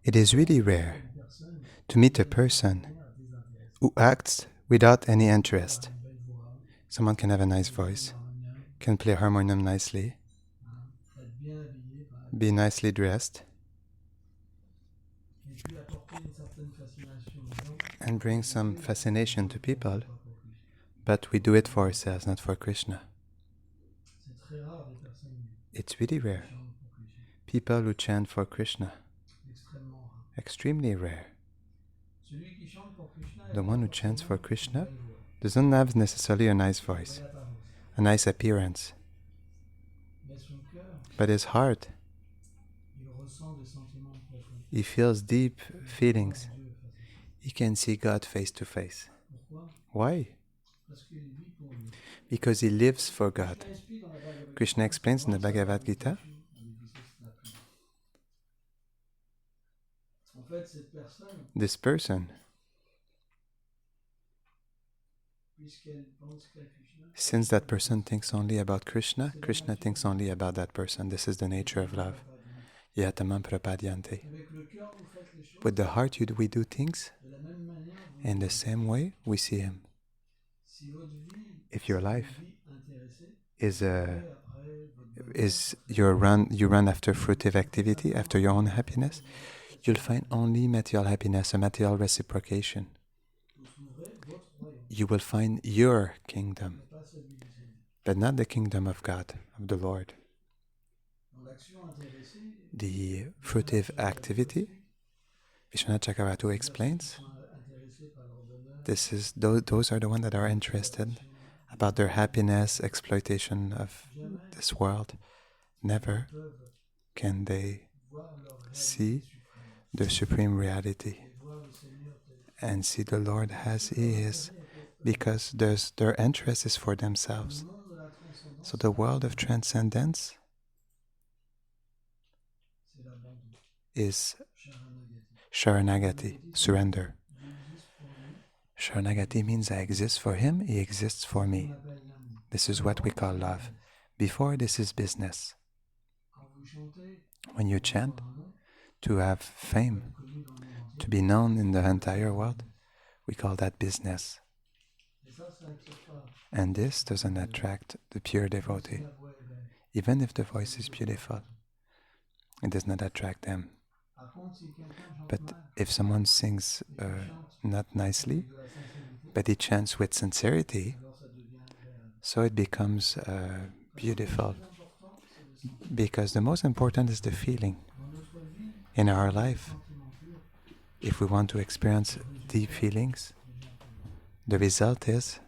It is really rare to meet a person who acts without any interest. Someone can have a nice voice, can play harmonium nicely, be nicely dressed, and bring some fascination to people, but we do it for ourselves, not for Krishna. It's really rare. People who chant for Krishna, extremely rare. The one who chants for Krishna doesn't have necessarily a nice voice, a nice appearance, but his heart, he feels deep feelings. He can see God face to face. Why? Because he lives for God. Krishna explains in the Bhagavad Gita, this person, since that person thinks only about Krishna, Krishna thinks only about that person. This is the nature of love. Yatamam prapadyante. With the heart we do things, in the same way we see him. If your life is you run after fruitive activity, after your own happiness, you'll find only material happiness, a material reciprocation. You will find your kingdom, but not the kingdom of God, of the Lord. The fruitive activity, Vishwanath Chakravarti explains, those are the ones that are interested about their happiness, exploitation of this world. Never can they see the supreme reality and see the Lord as He is, because their interest is for themselves. So the world of transcendence is Sharanagati, surrender. Sharanagati means I exist for him, he exists for me. This is what we call love. Before, this is business. When you chant, to have fame, to be known in the entire world, we call that business. And this doesn't attract the pure devotee. Even if the voice is beautiful, it does not attract them. But if someone sings not nicely, but he chants with sincerity, so it becomes beautiful. Because the most important is the feeling. In our life, if we want to experience deep feelings, the result is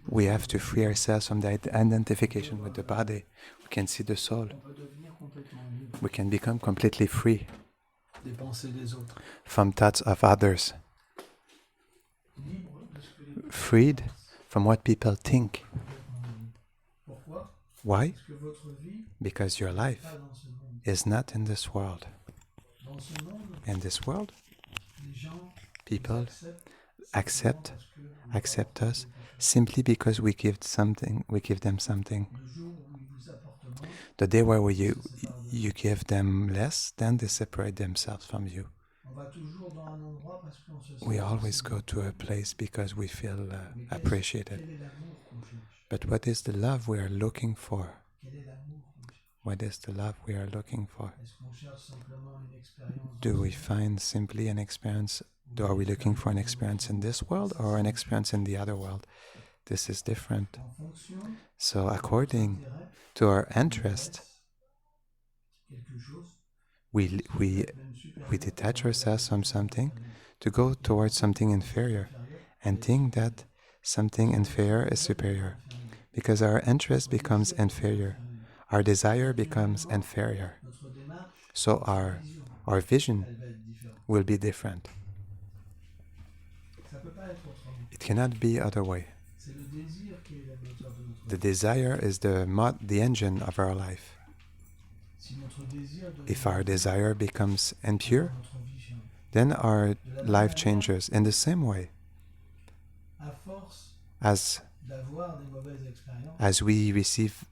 we have to free ourselves from the identification with the body. We can see the soul. We can become completely free from thoughts of others. Freed from what people think. Why? Because your life is not in this world. In this world, people accept us simply because we give them something. The day where you give them less, then they separate themselves from you. We always go to a place because we feel appreciated. But what is the love we are looking for? What is the love we are looking for? Do we find simply an experience? Are we looking for an experience in this world or an experience in the other world? This is different. So according to our interest, we detach ourselves from something to go towards something inferior and think that something inferior is superior. Because our interest becomes inferior. Our desire becomes inferior. So our vision will be different. It cannot be other way. The desire is the engine of our life. If our desire becomes impure, then our life changes in the same way. As we receive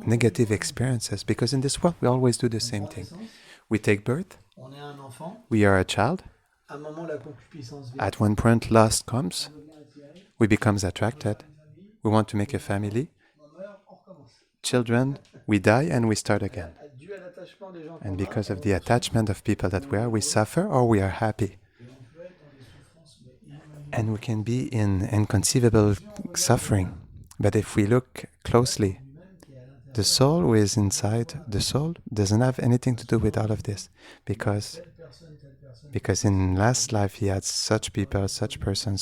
negative experiences, because in this world we always do the same thing. We take birth, we are a child, at one point lust comes, we become attracted, we want to make a family, children, we die and we start again. And because of the attachment of people that we suffer or we are happy. And we can be in inconceivable suffering. But if we look closely, the soul who is inside the soul doesn't have anything to do with all of this, because in last life he had such people, such person,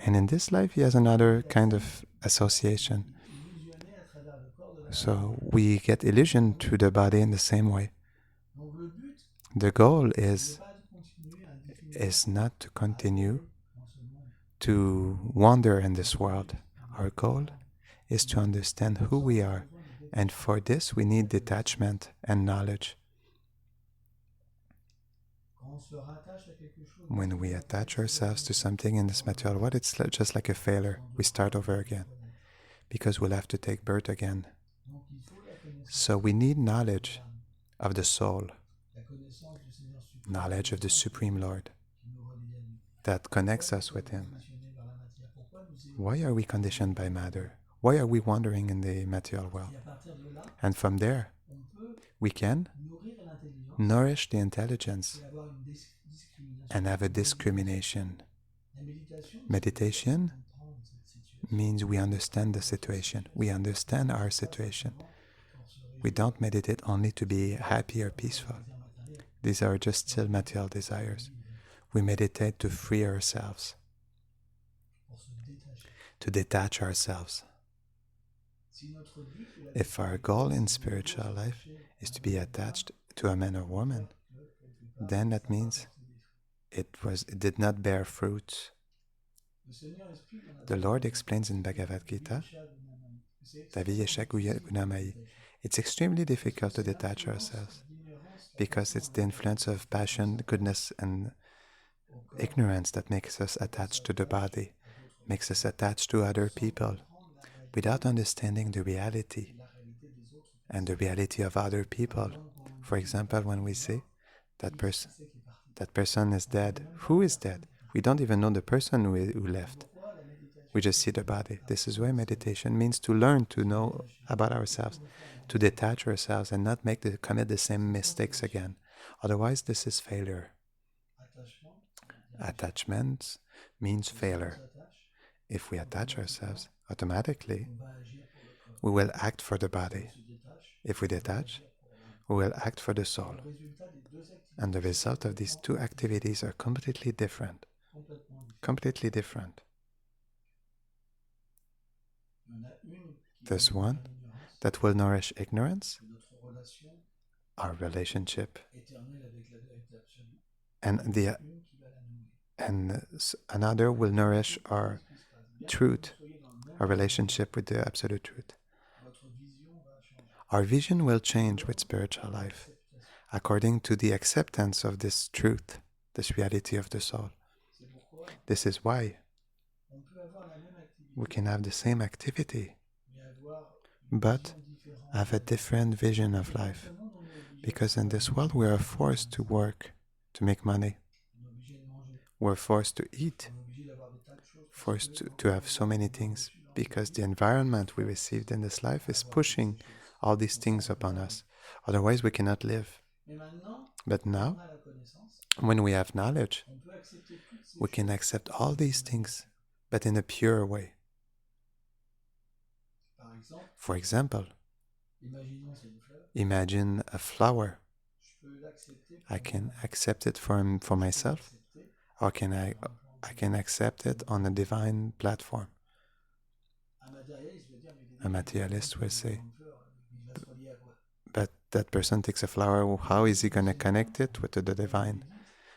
and in this life he has another kind of association. So we get illusion through the body in the same way. The goal is not to continue to wander in this world. Our goal is to understand who we are, and for this we need detachment and knowledge. When we attach ourselves to something in this material world, it's just like a failure. We start over again, because we'll have to take birth again. So we need knowledge of the soul, knowledge of the Supreme Lord that connects us with Him. Why are we conditioned by matter? Why are we wandering in the material world? And from there, we can nourish the intelligence and have a discrimination. Meditation means we understand the situation. We understand our situation. We don't meditate only to be happy or peaceful. These are just still material desires. We meditate to free ourselves, to detach ourselves. If our goal in spiritual life is to be attached to a man or woman, then that means it did not bear fruit. The Lord explains in Bhagavad Gita, it's extremely difficult to detach ourselves, because it's the influence of passion, goodness, and ignorance that makes us attached to the body, makes us attached to other people, without understanding the reality and the reality of other people. For example, when we say that person is dead, who is dead? We don't even know the person who left. We just see the body. This is why meditation means to learn to know about ourselves, to detach ourselves and not commit the same mistakes again. Otherwise, this is failure. Attachment means failure. If we attach ourselves, automatically we will act for the body. If we detach, we will act for the soul. And the result of these two activities are completely different. Completely different. There's one that will nourish ignorance, our relationship, and another will nourish our truth, our relationship with the Absolute Truth. Our vision will change with spiritual life according to the acceptance of this truth, this reality of the soul. This is why we can have the same activity, but have a different vision of life. Because in this world we are forced to work, to make money. We're forced to eat, forced to have so many things, because the environment we received in this life is pushing all these things upon us. Otherwise we cannot live. But now, when we have knowledge, we can accept all these things, but in a pure way. For example, imagine a flower. I can accept it for myself, or I can accept it on a divine platform. A materialist will say, but that person takes a flower, how is he going to connect it with the divine?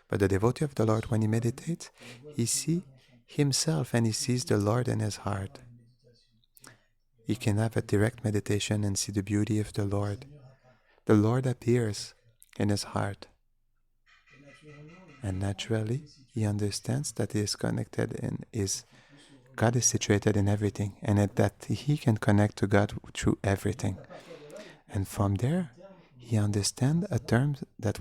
But the devotee of the Lord, when he meditates, he sees himself and he sees the Lord in his heart. He can have a direct meditation and see the beauty of the Lord. The Lord appears in his heart. And naturally, he understands that he is connected and is God is situated in everything, and that he can connect to God through everything. And from there, he understands a term that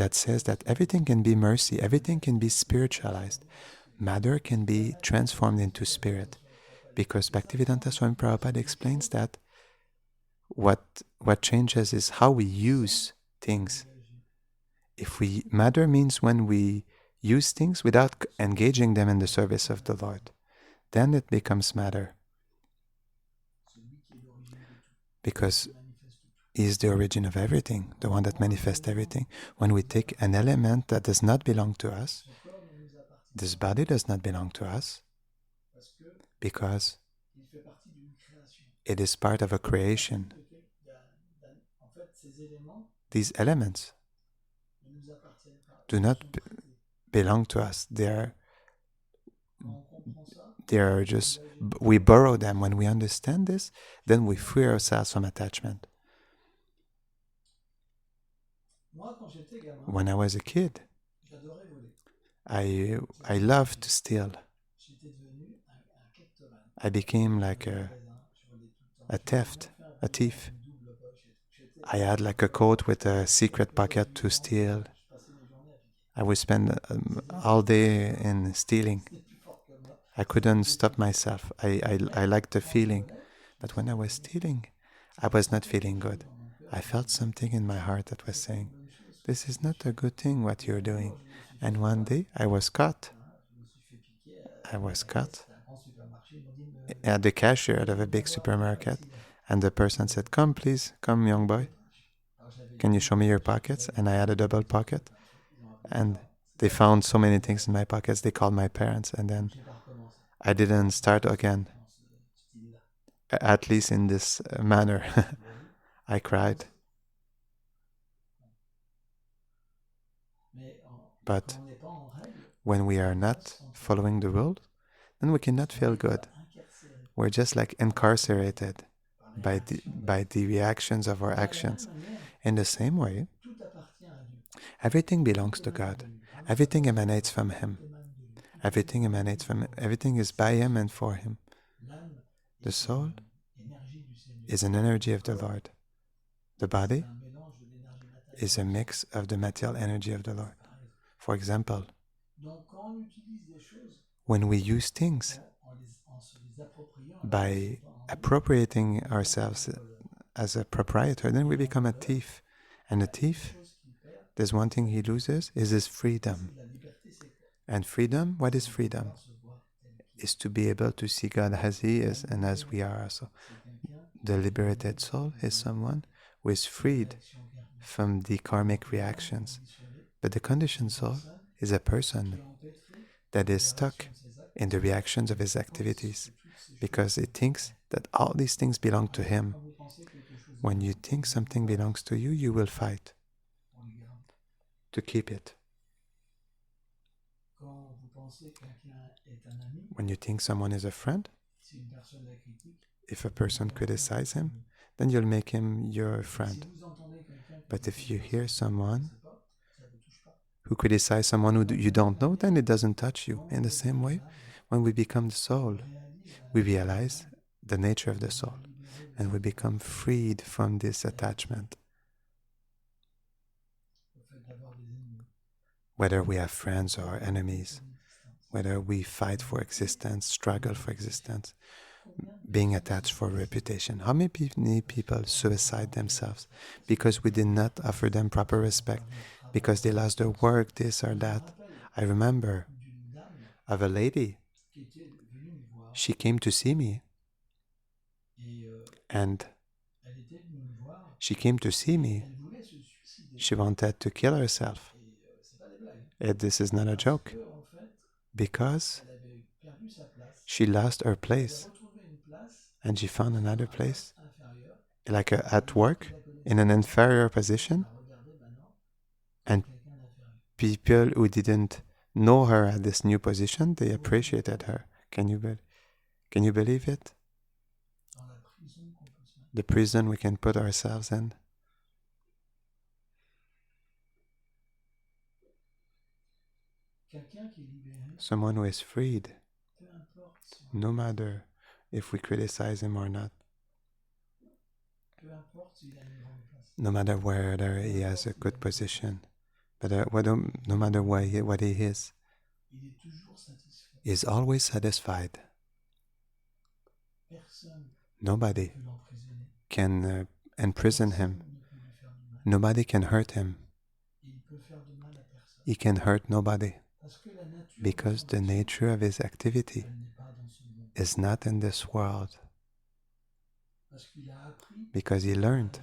that says that everything can be mercy, everything can be spiritualized. Matter can be transformed into spirit, because Bhaktivedanta Swami Prabhupada explains that what changes is how we use things. Matter means when we use things without engaging them in the service of the Lord, then it becomes matter, because he is the origin of everything, the one that manifests everything. When we take an element that does not belong to us, this body does not belong to us, because it is part of a creation. These elements do not belong to us. They are just, we borrow them. When we understand this, then we free ourselves from attachment. When I was a kid, I loved to steal. I became like a thief. I had like a coat with a secret pocket to steal. I would spend all day in stealing. I couldn't stop myself. I liked the feeling. But when I was stealing, I was not feeling good. I felt something in my heart that was saying, this is not a good thing what you're doing. And one day I was caught. At the cashier of a big supermarket. And the person said, come please, come young boy. Can you show me your pockets? And I had a double pocket. And they found so many things in my pockets. They called my parents. And then I didn't start again. At least in this manner. I cried. But when we are not following the rules, then we cannot feel good. We're just like incarcerated by the reactions of our actions. In the same way, everything belongs to God. Everything emanates from Him. Everything is by Him and for Him. The soul is an energy of the Lord. The body is a mix of the material energy of the Lord. For example, when we use things by appropriating ourselves as a proprietor, then we become a thief. And a thief, there's one thing he loses, is his freedom. And freedom, what is freedom? Is to be able to see God as He is and as we are also. The liberated soul is someone who is freed from the karmic reactions. But the conditioned soul is a person that is stuck in the reactions of his activities because it thinks that all these things belong to him. When you think something belongs to you, you will fight to keep it. When you think someone is a friend, if a person criticizes him, then you'll make him your friend. But if you hear someone who criticizes someone who you don't know, then it doesn't touch you. In the same way, when we become the soul, we realize the nature of the soul, and we become freed from this attachment. Whether we have friends or enemies, whether we fight for existence, struggle for existence, being attached for reputation. How many people suicide themselves because we did not offer them proper respect, because they lost their work, this or that? I remember of a lady. She came to see me, and she wanted to kill herself. This is not a joke, because she lost her place and she found another place, like at work, in an inferior position, and people who didn't know her at this new position, they appreciated her. Can you believe it? The prison we can put ourselves in. someone who is freed, no matter if we criticize him or not, no matter whether he has a good position, but no matter what he is always satisfied. Nobody can imprison him. Nobody can hurt him. He can hurt nobody because the nature of his activity is not in this world. Because he learned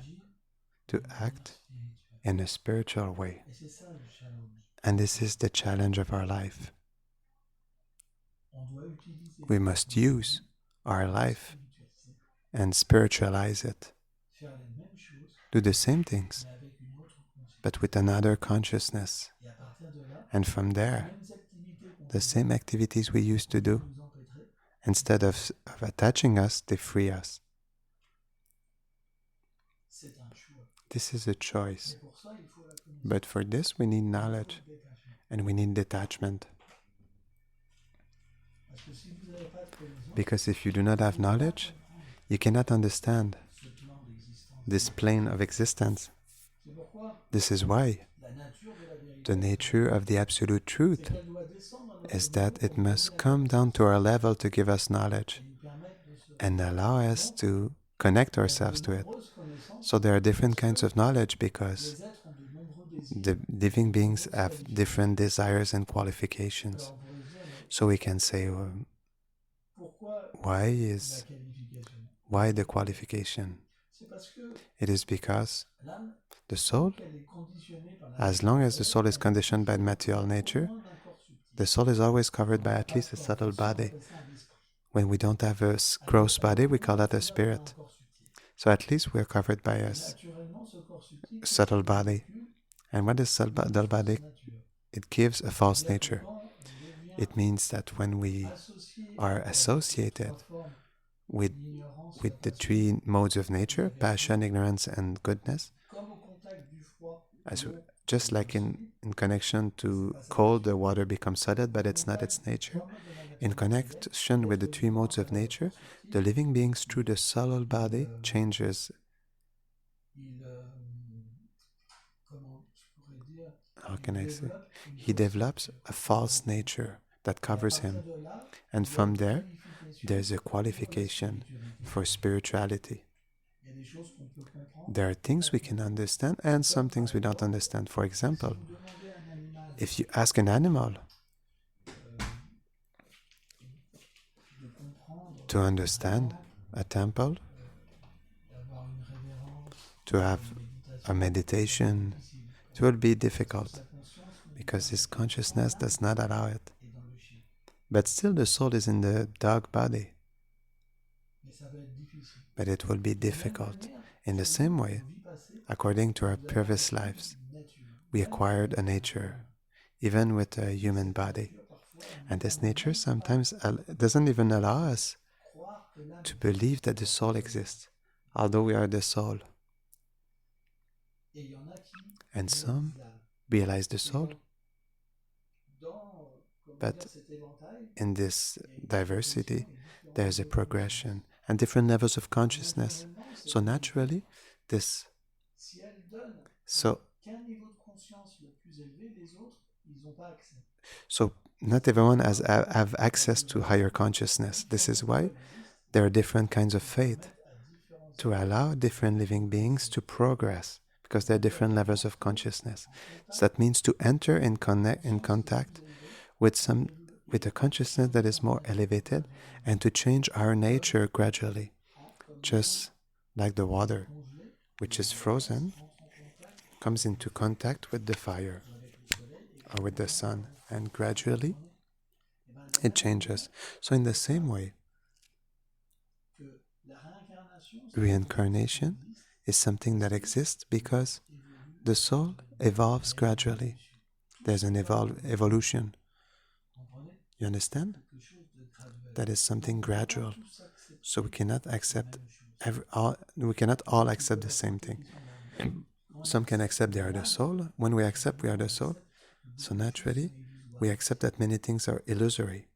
to act in a spiritual way. And this is the challenge of our life. We must use our life and spiritualize it. Do the same things, but with another consciousness. And from there, the same activities we used to do, instead of attaching us, they free us. This is a choice. But for this, we need knowledge and we need detachment. Because if you do not have knowledge, you cannot understand this plane of existence. This is why the nature of the absolute truth is that it must come down to our level to give us knowledge and allow us to connect ourselves to it. So there are different kinds of knowledge because the living beings have different desires and qualifications. So we can say, why the qualification? It is because the soul, as long as the soul is conditioned by material nature, the soul is always covered by at least a subtle body. When we don't have a gross body, we call that a spirit. So at least we are covered by a subtle body. And what is subtle body? It gives a false nature. It means that when we are associated with the three modes of nature, passion, ignorance, and goodness, just like in connection to cold, the water becomes solid, but it's not its nature. In connection with the three modes of nature, the living beings through the subtle body changes. How can I say? He develops a false nature that covers him. And from there, there's a qualification for spirituality. There are things we can understand and some things we don't understand. For example, if you ask an animal to understand a temple, to have a meditation, it will be difficult because his consciousness does not allow it. But still the soul is in the dog body. But it will be difficult. In the same way, according to our previous lives, we acquired a nature, even with a human body. And this nature sometimes doesn't even allow us to believe that the soul exists, although we are the soul. And some realize the soul. But in this diversity, there's a progression and different levels of consciousness. So naturally, so not everyone have access to higher consciousness. This is why there are different kinds of faith to allow different living beings to progress, because there are different levels of consciousness. So that means to enter in contact with a consciousness that is more elevated and to change our nature gradually, just like the water, which is frozen, comes into contact with the fire or with the sun, and gradually it changes. So in the same way, reincarnation is something that exists because the soul evolves gradually. There's an evolution. You understand? That is something gradual. So we cannot all accept the same thing. Some can accept they are the soul. When we accept we are the soul, so naturally we accept that many things are illusory,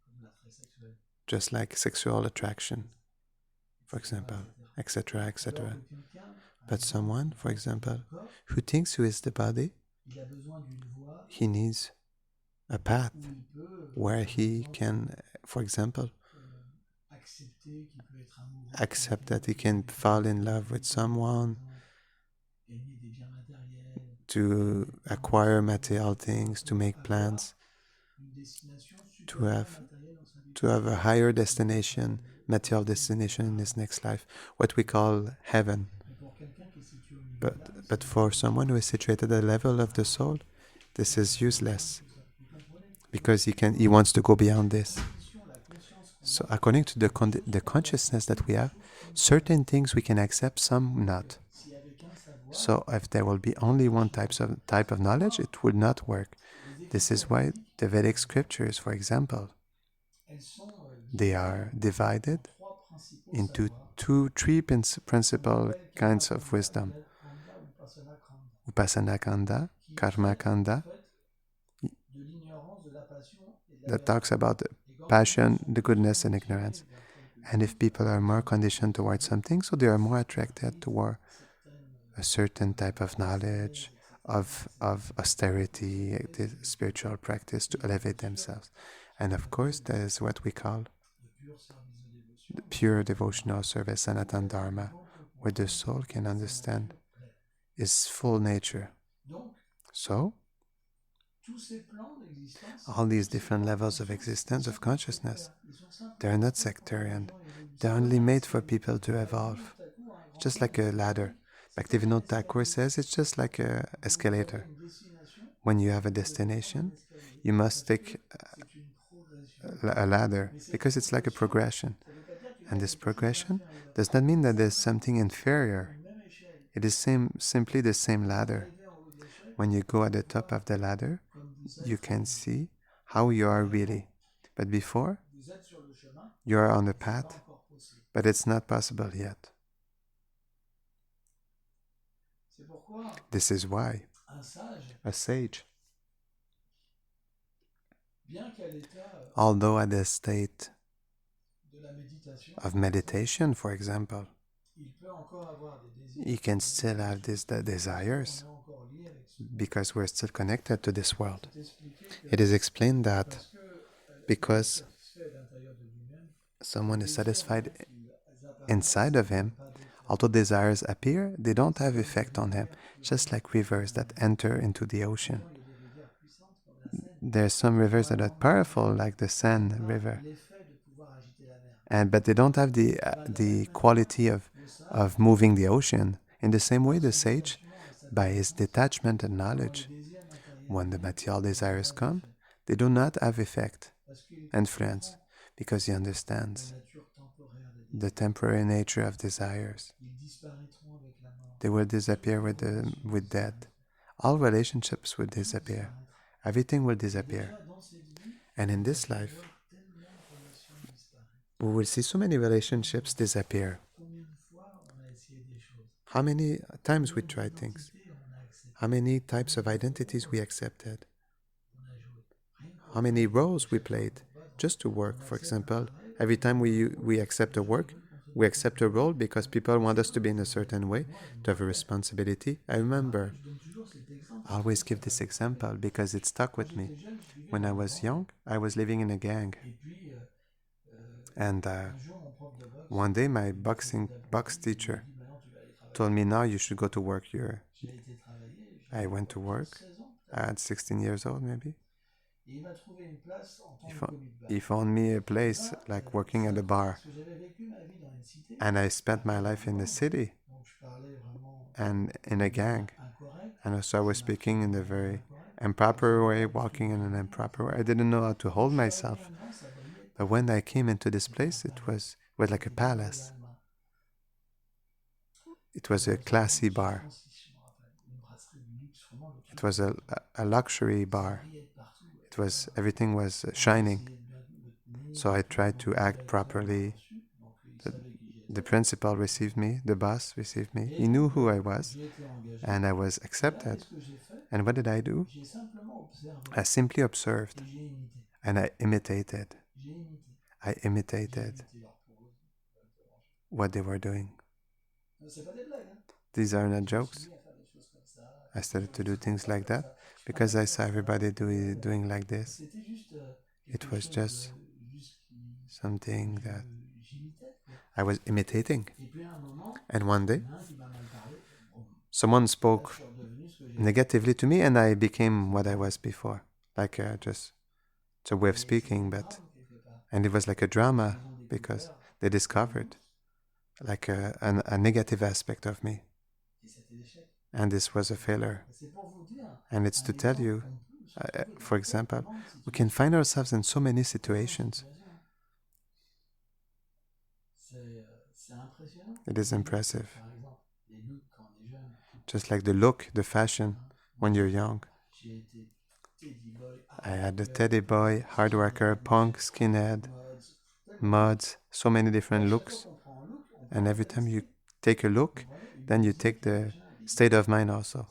just like sexual attraction, for example, etc., etc. But someone, for example, who thinks who is the body, he needs a path where he can, for example, accept that he can fall in love with someone, to acquire material things, to make plans, to have a higher destination, material destination in his next life, what we call heaven. But for someone who is situated at the level of the soul, this is useless because he wants to go beyond this. So according to the consciousness that we have, certain things we can accept, some not. So if there will be only one type of knowledge, it would not work. This is why the Vedic scriptures, for example, they are divided into three principal kinds of wisdom. Upasana Kanda, Karma Kanda, that talks about passion, the goodness, and ignorance. And if people are more conditioned towards something, so they are more attracted toward a certain type of knowledge, of austerity, the spiritual practice to elevate themselves. And of course, there is what we call the pure devotional service, Sanatan Dharma, where the soul can understand its full nature. So, all these different levels of existence, of consciousness, they're not sectarian. They're only made for people to evolve. Just like a ladder. Bhaktivinoda Thakur says it's just like an escalator. When you have a destination, you must take a ladder because it's like a progression. And this progression does not mean that there's something inferior. It is simply the same ladder. When you go at the top of the ladder, you can see how you are really. But before, you are on the path, but it's not possible yet. This is why a sage, although at the state of meditation, for example, he can still have these desires because we're still connected to this world. It is explained that because someone is satisfied inside of him, although desires appear, they don't have effect on him, just like rivers that enter into the ocean. There are some rivers that are powerful, like the Seine River, but they don't have the quality of moving the ocean. In the same way, the sage, by his detachment and knowledge, when the material desires come, they do not have effect, influence, because he understands the temporary nature of desires. They will disappear with death. All relationships will disappear. Everything will disappear. And in this life, we will see so many relationships disappear. How many times we tried things? How many types of identities we accepted? How many roles we played just to work, for example. Every time we accept a work, we accept a role because people want us to be in a certain way, to have a responsibility. I remember, I always give this example because it stuck with me. When I was young, I was living in a gang. And one day my box teacher told me, now you should go to work here. I went to work at 16 years old, maybe. He found me a place like working at a bar. And I spent my life in the city and in a gang. And so I was speaking in a very improper way, walking in an improper way. I didn't know how to hold myself. But when I came into this place, it was like a palace. It was a classy bar. It was a luxury bar. Everything was shining. So I tried to act properly. The principal received me, the boss received me. He knew who I was, and I was accepted. And what did I do? I simply observed and I imitated. I imitated what they were doing. These are not jokes. I started to do things like that because I saw everybody doing like this. It was just something that I was imitating. And one day, someone spoke negatively to me and I became what I was before. Like just it's a way of speaking, and it was like a drama because they discovered like a negative aspect of me. And this was a failure. And it's to tell you, for example, we can find ourselves in so many situations. It is impressive. Just like the look, the fashion when you're young. I had the teddy boy, hard worker, punk, skinhead, mods, so many different looks. And every time you take a look, then you take the state of mind also.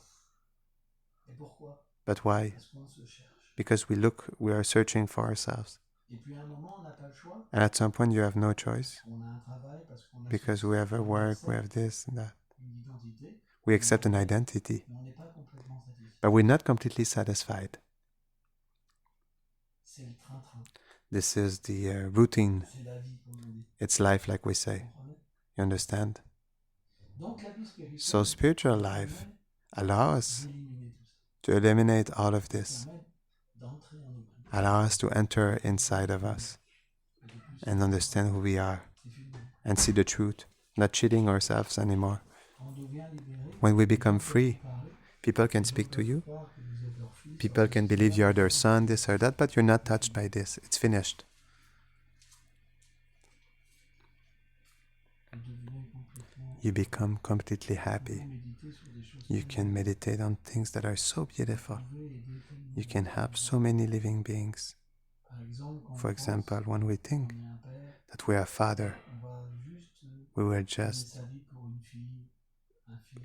But why? Because we are searching for ourselves. And at some point you have no choice. Because we have a work, we have this and that. We accept an identity. But we're not completely satisfied. This is the routine. It's life, like we say. You understand? So spiritual life allows us to eliminate all of this. Allow us to enter inside of us and understand who we are and see the truth, not cheating ourselves anymore. When we become free, people can speak to you. People can believe you are their son, this or that, but you're not touched by this. It's finished. You become completely happy. You can meditate on things that are so beautiful. You can help so many living beings. For example, when we think that we are Father, we will just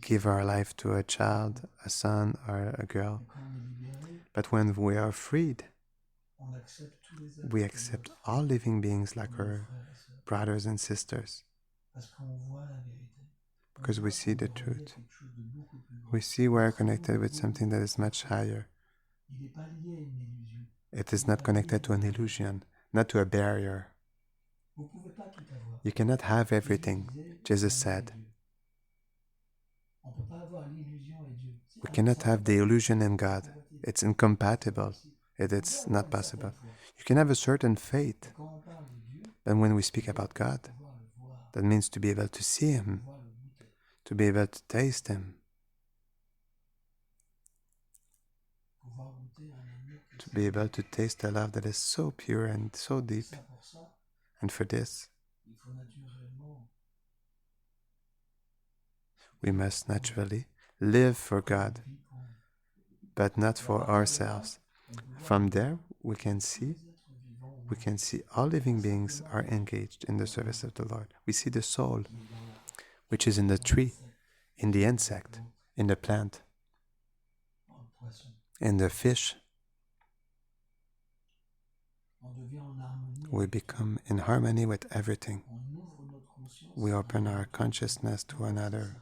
give our life to a child, a son or a girl. But when we are freed, we accept all living beings like our brothers and sisters. Because we see the truth. We see we are connected with something that is much higher. It is not connected to an illusion, not to a barrier. You cannot have everything, Jesus said. We cannot have the illusion in God. It's incompatible. It's not possible. You can have a certain faith. But when we speak about God, that means to be able to see Him, to be able to taste Him, to be able to taste a love that is so pure and so deep. And for this, we must naturally live for God, but not for ourselves. From there, we can see all living beings are engaged in the service of the Lord. We see the soul, which is in the tree, in the insect, in the plant, in the fish. We become in harmony with everything. We open our consciousness to another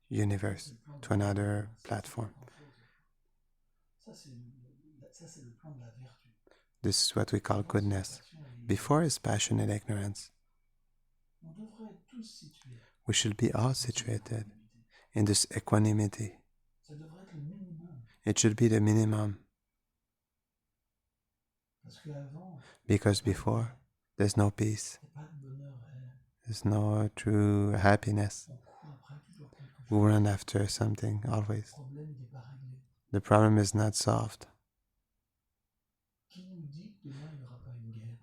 universe, to another platform. This is what we call goodness. Before is passion and ignorance. We should be all situated in this equanimity. It should be the minimum. Because before, there's no peace. There's no true happiness. We run after something, always. The problem is not solved.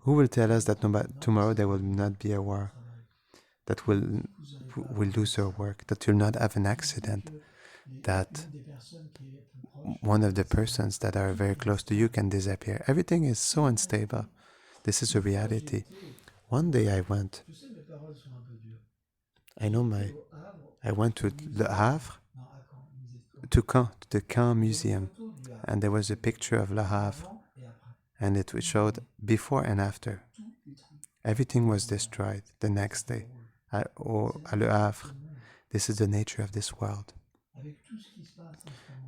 Who will tell us that tomorrow there will not be a war? That we'll lose our work? That you'll not have an accident? That one of the persons that are very close to you can disappear? Everything is so unstable. This is a reality. One day I went to Le Havre, to Caen, to the Caen Museum. and there was a picture of Le Havre, and it showed before and after. Everything was destroyed the next day. À Le Havre, this is the nature of this world.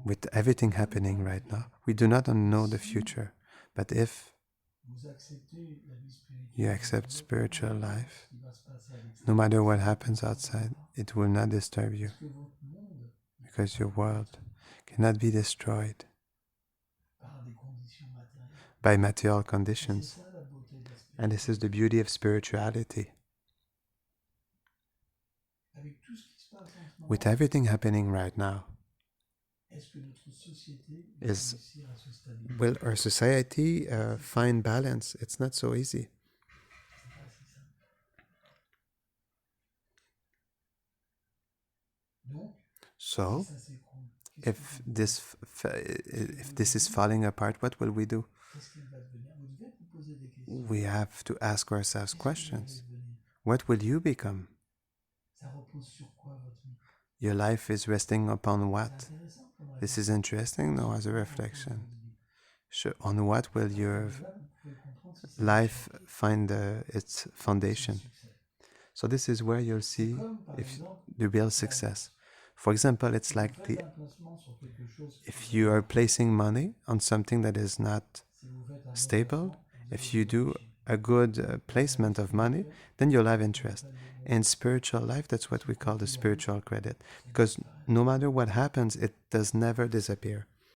With everything happening right now, we do not know the future, but if you accept spiritual life, no matter what happens outside, it will not disturb you, because your world cannot be destroyed by material conditions. And this is the beauty of spirituality. With everything happening right now, will our society find balance? It's not so easy. So, if this is falling apart, what will we do? We have to ask ourselves questions. What will you become? Your life is resting upon what? This is interesting now as a reflection. On what will your life find its foundation? So this is where you'll see if the real success. For example, it's like if you are placing money on something that is not stable, if you do a good placement of money, then you'll have interest. In spiritual life, that's what we call the spiritual credit, because no matter what happens, it does never disappear.